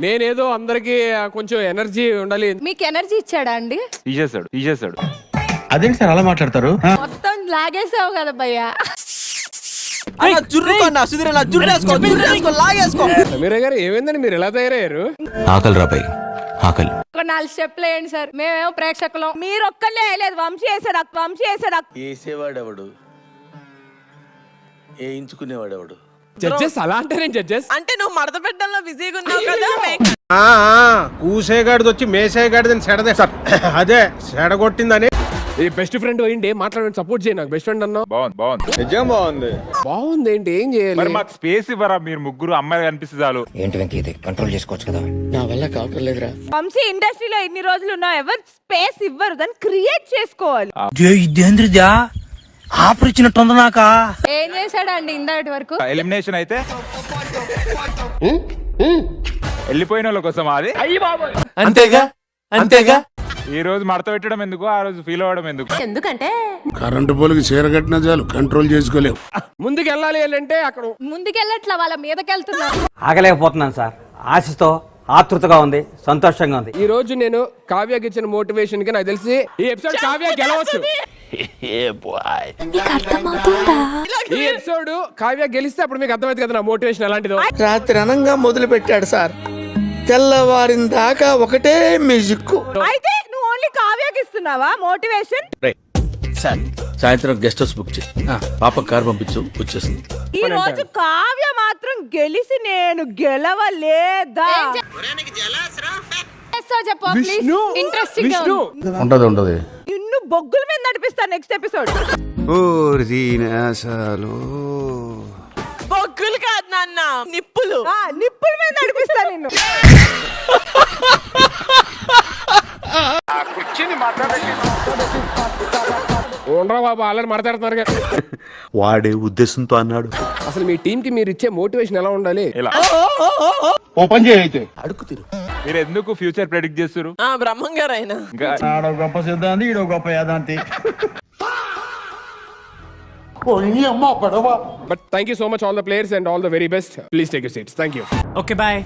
నేనేదో అందరికి కొంచెం ఎనర్జీ ఉండాలి. మీకు ఎనర్జీ ఇచ్చాడా అండి? తీసేస్తాడు. అదేంటి సార్ అలా మాట్లాడతారు? మొత్తం లాగేసావు కదా భయ్యా. సమీరా గారు ఏమైందని మీరు ఎలా తయారయ్యారు? ఆకలి రాబాయ్ ఆకలి. ఒక 4 స్టెప్లు వేయండి సార్, మేమేమో ప్రేక్షకులం. మీరు ఒక్కళ్ళే వేయలేదు, వంశీ వేసాడు. వేసేవాడెవడు, వేయించుకునేవాడెవడు? జడ్జెస్ అలా అంటారే జడ్జెస్. అంటే నువ్వు మడత పెట్టడంలో బిజీగా ఉన్నావు కదా. కూసేగాడిది వచ్చి మేసేగాడిదని సెడదే సార్, అదే సెడగొట్టిందని. ఈ బెస్ట్ ఫ్రెండ్ పోయింది మాట్లాడండి, సపోర్ట్ చేయి. నాకు బెస్ట్ ఫ్రెండ్ అన్నా బాగుంది. నిజం బాగుంది. బాగుంది ఏంటి, ఏం చేయాలి? మరి మాకు స్పేస్ ఇవ్వరా? మీరు ముగ్గురు అమ్మాయిలు కనిపిస్తే చాలు. ఏంటి వెంకీ ఇది కంట్రోల్ చేసుకోవచ్చు కదా. నా వల్ల కావటం లేదురా. వంశీ ఇండస్ట్రీలో ఎన్ని రోజులు ఉన్నావు, ఎవరు స్పేస్ ఇవ్వరు, దాన్ని క్రియేట్ చేసుకోవాలి. ఇదేంద్రిదా ఆఫర్ ఇచ్చినట్టుంది నాకా. ఏం చేశాడండి ఇందాటి వరకు? ఎలిమినేషన్ అయితే వెళ్ళిపోయిన వాళ్ళ కోసం అది. అంతేగా ఈ రోజు మడత పెట్టడం ఎందుకు, ఆ రోజు ఫీల్ అవ్వడం ఎందుకు? ఎందుకంటే కరెంటు పోలికి చీర కట్టిన చాలు కంట్రోల్ చేసుకోలేవు. ముందుకు వెళ్ళాలి అంటే అక్కడ ముందుకెళ్ళట్లా, వాళ్ళ మీదకెళ్తున్నారు. ఆగలేకపోతున్నాను సార్, ఆశతో ఆతృతగా ఉంది, సంతోషంగా ఉంది. ఈ రోజు నేను కావ్యకి ఇచ్చిన మోటివేషన్ కి నాకు తెలిసి ఈ ఎపిసోడ్ కావ్య గెలవచ్చు. ఈ ఎపిసోడ్ కావ్య గెలిస్తే అప్పుడు మీకు అర్థమైంది కదా నా మోటివేషన్ ఎలాంటిదో. రాత్రి అనంగా మొదలు పెట్టాడు సార్, తెల్లవారిన దాకా ఒకటే మ్యూజిక్. అయితే నువ్వు ఓన్లీ కావ్యకి ఇస్తున్నావా మోటివేషన్? సార్ సాయంత్రం గెస్ట్ హౌస్ బుక్ చేయి, పాప కార్ పంపించు, వచ్చేస్తుంది. ఈ రోజు కావ్య మాత్రం గెలిసి నేను గెలవలేదా? చెప్పు ప్లీజ్, ఇంట్రెస్టింగ్ ఉంటది. నిన్ను బొగ్గుల మీద నడిపిస్తాను నెక్స్ట్ ఎపిసోడ్. బొగ్గులు కాదు నాన్న, నిప్పులు. నిప్పుల మీద నడిపిస్తా నిన్ను. ఉండరా బాబు, ఆల్రెడీ మాట్లాడుతున్నారు. వాడే ఉద్దేశంతో అన్నాడు. అసలు మీ టీం కి మీరు ఇచ్చే మోటివేషన్ ఎలా ఉండాలి? ఇలా ఓపెన్ చేయైతే అడుగు తిరు. మీరు ఎందుకు ఫ్యూచర్ ప్రెడిక్ట్ చేస్తారు? బ్రహ్మం గారు అయినా ఇంకా గొప్ప సిద్ధాంతి, ఈడో గొప్ప యాదాంతి. But thank you so much all the players and all the very best. Please take your seats. Thank you. Okay bye.